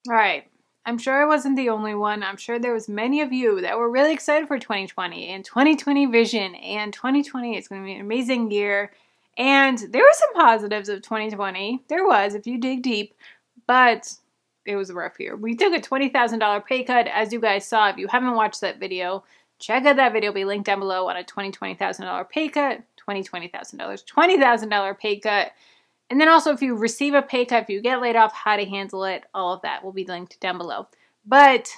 All right. I'm sure I wasn't the only one. I'm sure there was many of you that were really excited for 2020 and 2020 vision, and 2020 is going to be an amazing year. And there were some positives of 2020. There was, if you dig deep, but it was a rough year. We took a $20,000 pay cut, as you guys saw. If you haven't watched that video, check out that video. It'll be linked down below on a $20,000 pay cut, $20,000 pay cut. And then also, if you receive a pay cut, if you get laid off, how to handle it, all of that will be linked down below. But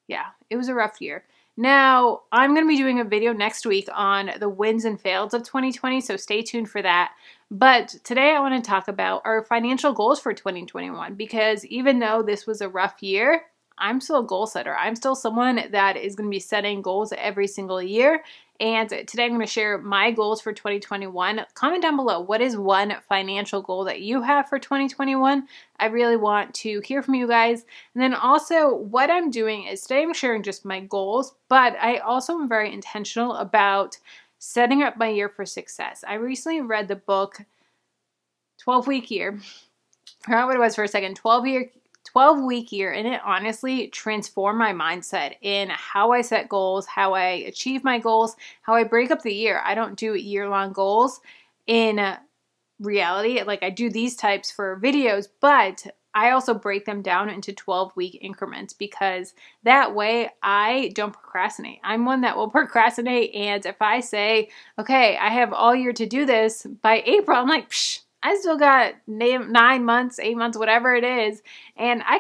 yeah, it was a rough year. Now, I'm going to be doing a video next week on the wins and fails of 2020, so stay tuned for that. But today I want to talk about our financial goals for 2021, because even though this was a rough year, I'm still a goal setter. I'm still someone that is going to be setting goals every single year. And today I'm going to share my goals for 2021. Comment down below, what is one financial goal that you have for 2021? I really want to hear from you guys. And then also, what I'm doing is today I'm sharing just my goals, but I also am very intentional about setting up my year for success. I recently read the book 12-Week Year. I forgot what it was for a second. 12-week year, and it honestly transformed my mindset in how I set goals, how I achieve my goals, how I break up the year. I don't do year-long goals in reality. Like, I do these types for videos, but I also break them down into 12-week increments, because that way I don't procrastinate. I'm one that will procrastinate, and if I say, okay, I have all year to do this, by April, I'm like, psh, I still got 9 months, 8 months, whatever it is, and I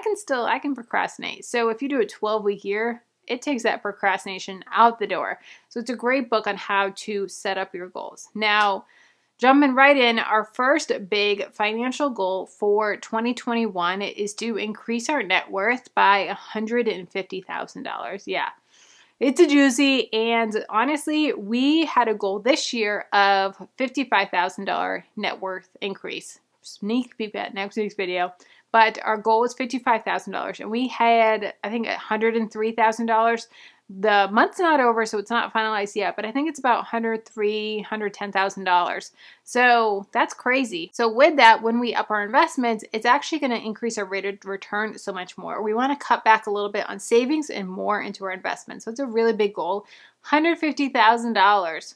can procrastinate. So if you do a 12-week year, it takes that procrastination out the door. So it's a great book on how to set up your goals. Now, jumping right in, our first big financial goal for 2021 is to increase our net worth by $150,000. Yeah. It's a doozy, and honestly, we had a goal this year of $55,000 net worth increase. Sneak peek at next week's video. But our goal was $55,000, and we had, I think, $103,000. The month's not over, so it's not finalized yet, but I think it's about $103,000, $110,000. So that's crazy. So with that, when we up our investments, it's actually going to increase our rate of return so much more. We want to cut back a little bit on savings and more into our investments. So it's a really big goal. $150,000.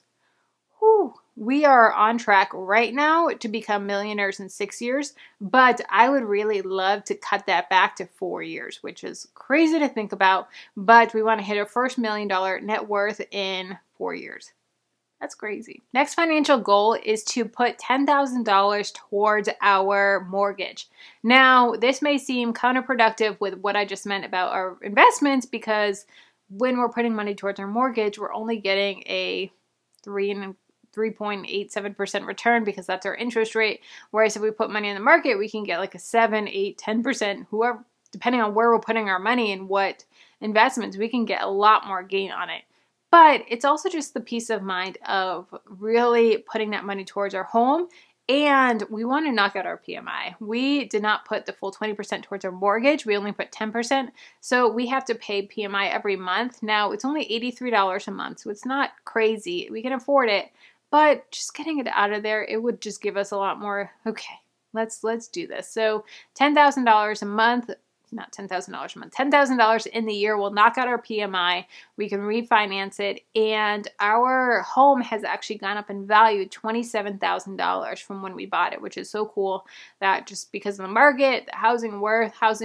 Whew. We are on track right now to become millionaires in 6 years, but I would really love to cut that back to 4 years, which is crazy to think about, but we want to hit our first $1 million net worth in 4 years. That's crazy. Next financial goal is to put $10,000 towards our mortgage. Now, this may seem counterproductive with what I just meant about our investments, because when we're putting money towards our mortgage, we're only getting a 3.87% return, because that's our interest rate. Whereas if we put money in the market, we can get like a 7, 8, 10%, whoever, depending on where we're putting our money and what investments, we can get a lot more gain on it. But it's also just the peace of mind of really putting that money towards our home. And we want to knock out our PMI. We did not put the full 20% towards our mortgage. We only put 10%. So we have to pay PMI every month. Now, it's only $83 a month, so it's not crazy. We can afford it. But just getting it out of there, it would just give us a lot more, okay, let's do this. So $10,000 a month, not $10,000 a month, $10,000 in the year will knock out our PMI. We can refinance it, and our home has actually gone up in value $27,000 from when we bought it, which is so cool that just because of the market, the housing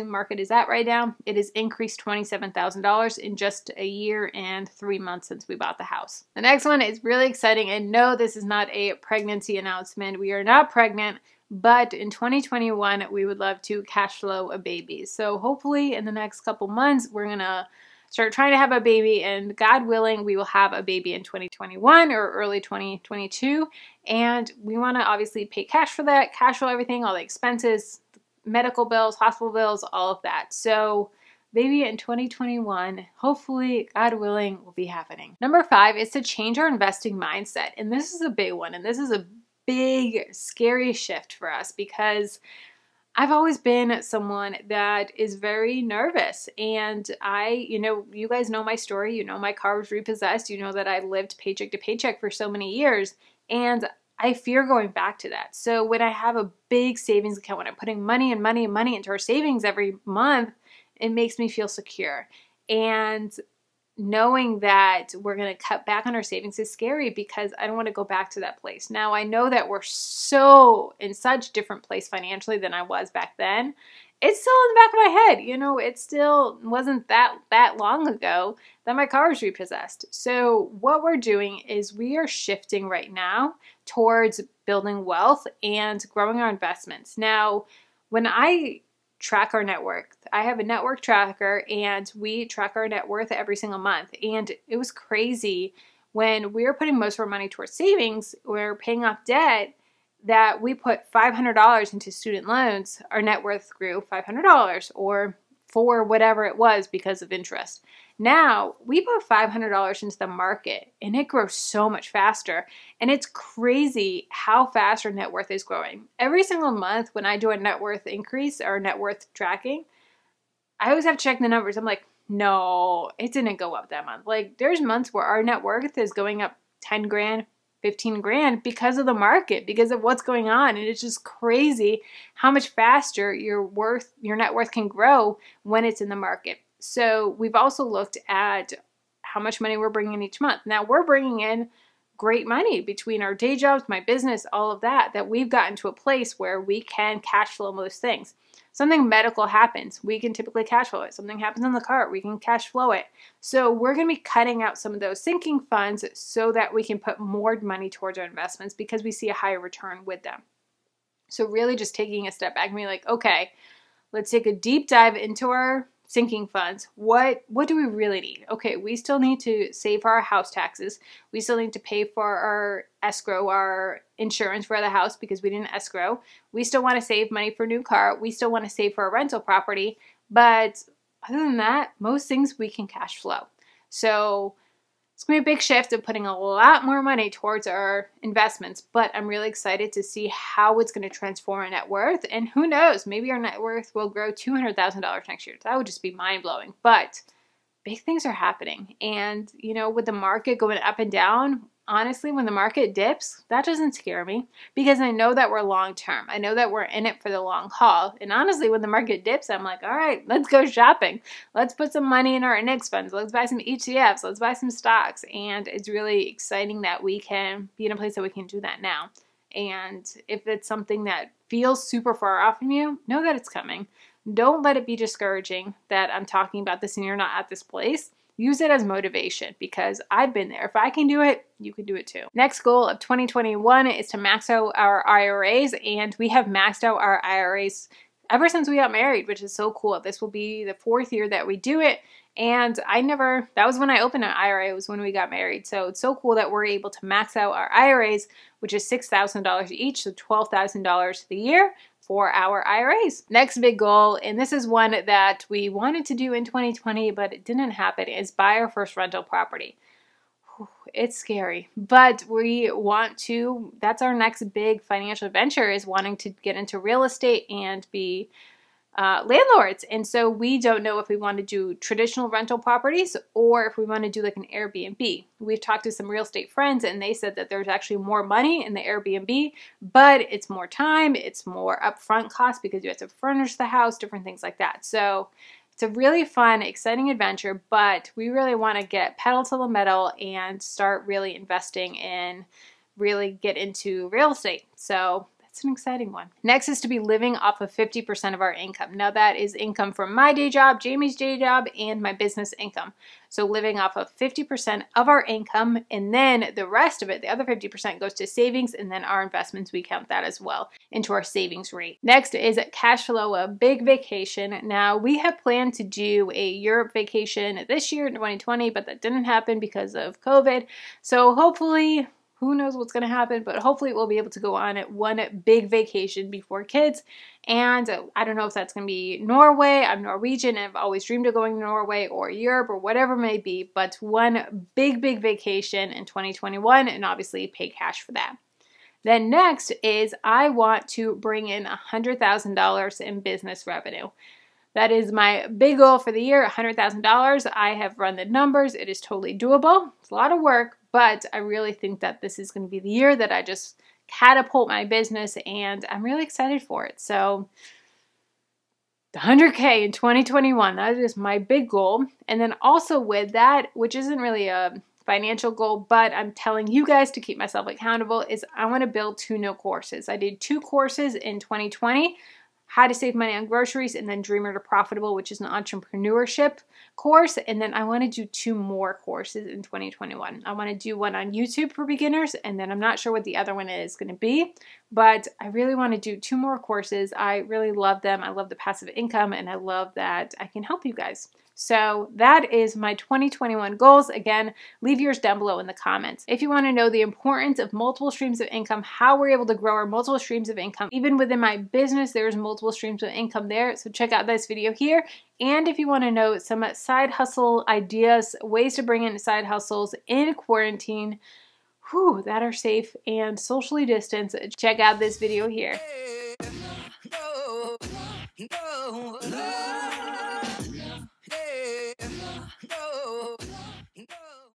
market is at right now, it has increased $27,000 in just a year and 3 months since we bought the house. The next one is really exciting, and no, this is not a pregnancy announcement. We are not pregnant. But in 2021, we would love to cash flow a baby. So hopefully in the next couple months, we're going to start trying to have a baby, and God willing, we will have a baby in 2021 or early 2022. And we want to obviously pay cash for that, cash flow everything, all the expenses, medical bills, hospital bills, all of that. So maybe in 2021, hopefully, God willing, will be happening. Number 5 is to change our investing mindset. And this is a big one. And this is a big, scary shift for us, because I've always been someone that is very nervous, and you guys know my story, you know my car was repossessed, you know that I lived paycheck to paycheck for so many years, and I fear going back to that. So when I have a big savings account, when I'm putting money into our savings every month, it makes me feel secure. And knowing that we're going to cut back on our savings is scary because I don't want to go back to that place. Now, I know that we're so in such different place financially than I was back then. It's still in the back of my head. You know, it still wasn't that long ago that my car was repossessed. So what we're doing is we are shifting right now towards building wealth and growing our investments. Now, when I track our net worth, I have a net worth tracker and we track our net worth every single month. And it was crazy when we were putting most of our money towards savings, we're paying off debt, that we put $500 into student loans, our net worth grew $500 or for whatever it was because of interest. Now we put $500 into the market and it grows so much faster. And it's crazy how fast our net worth is growing. Every single month when I do a net worth increase or net worth tracking, I always have to check the numbers. I'm like, no, it didn't go up that month. Like there's months where our net worth is going up 10 grand, 15 grand because of the market, because of what's going on. And it's just crazy how much faster your net worth can grow when it's in the market. So we've also looked at how much money we're bringing in each month. Now we're bringing in great money between our day jobs, my business, all of that we've gotten to a place where we can cash flow most things. Something medical happens, we can typically cash flow it. Something happens in the car, we can cash flow it. So we're going to be cutting out some of those sinking funds so that we can put more money towards our investments because we see a higher return with them. So really just taking a step back and being like, okay, let's take a deep dive into our sinking funds. What do we really need? Okay, we still need to save for our house taxes. We still need to pay for our escrow, our insurance for the house because we didn't escrow. We still want to save money for a new car. We still want to save for a rental property. But other than that, most things we can cash flow. So it's going to be a big shift of putting a lot more money towards our investments, but I'm really excited to see how it's going to transform our net worth. And who knows, maybe our net worth will grow $200,000 next year. That would just be mind-blowing. But big things are happening. And, you know, with the market going up and down, honestly, when the market dips, that doesn't scare me because I know that we're long-term. I know that we're in it for the long haul. And honestly, when the market dips, I'm like, all right, let's go shopping. Let's put some money in our index funds. Let's buy some ETFs. Let's buy some stocks. And it's really exciting that we can be in a place that we can do that now. And if it's something that feels super far off from you, know that it's coming. Don't let it be discouraging that I'm talking about this and you're not at this place. Use it as motivation because I've been there. If I can do it, you can do it too. Next goal of 2021 is to max out our IRAs, and we have maxed out our IRAs ever since we got married, which is so cool. This will be the 4th year that we do it, and that was when I opened an IRA, was when we got married. So it's so cool that we're able to max out our IRAs, which is $6,000 each, so $12,000 a year for our IRAs. Next big goal, and this is one that we wanted to do in 2020, but it didn't happen, is buy our first rental property. It's scary, but we want to, that's our next big financial venture, is wanting to get into real estate and be landlords. And so we don't know if we want to do traditional rental properties or if we want to do like an Airbnb. We've talked to some real estate friends and they said that there's actually more money in the Airbnb, but it's more time, it's more upfront cost because you have to furnish the house, different things like that. So it's a really fun, exciting adventure, but we really want to get pedal to the metal and start really investing in, really get into real estate. So it's an exciting one. Next is to be living off of 50% of our income. Now that is income from my day job, Jamie's day job, and my business income. So living off of 50% of our income, and then the rest of it, the other 50% goes to savings, and then our investments, we count that as well into our savings rate. Next is cash flow, a big vacation. Now we have planned to do a Europe vacation this year in 2020, but that didn't happen because of COVID. So hopefully, who knows what's going to happen, but hopefully we'll be able to go on one big vacation before kids. And I don't know if that's going to be Norway. I'm Norwegian and I've always dreamed of going to Norway or Europe or whatever it may be, but one big vacation in 2021 and obviously pay cash for that. Then next is I want to bring in $100,000 in business revenue. That is my big goal for the year, $100,000. I have run the numbers. It is totally doable. It's a lot of work, but I really think that this is going to be the year that I just catapult my business, and I'm really excited for it. So the 100K in 2021. That is my big goal. And then also with that, which isn't really a financial goal, but I'm telling you guys to keep myself accountable, is I want to build 2 new courses. I did 2 courses in 2020. How to Save Money on Groceries, and then Dreamer to Profitable, which is an entrepreneurship course. And then I want to do 2 more courses in 2021. I want to do one on YouTube for beginners, and then I'm not sure what the other one is going to be, but I really want to do 2 more courses. I really love them. I love the passive income, and I love that I can help you guys. So that is my 2021 goals. Again, leave yours down below in the comments. If you want to know the importance of multiple streams of income, how we're able to grow our multiple streams of income, even within my business, there's multiple streams of income there. So check out this video here. And if you want to know some side hustle ideas, ways to bring in side hustles in quarantine, that are safe and socially distanced, check out this video here.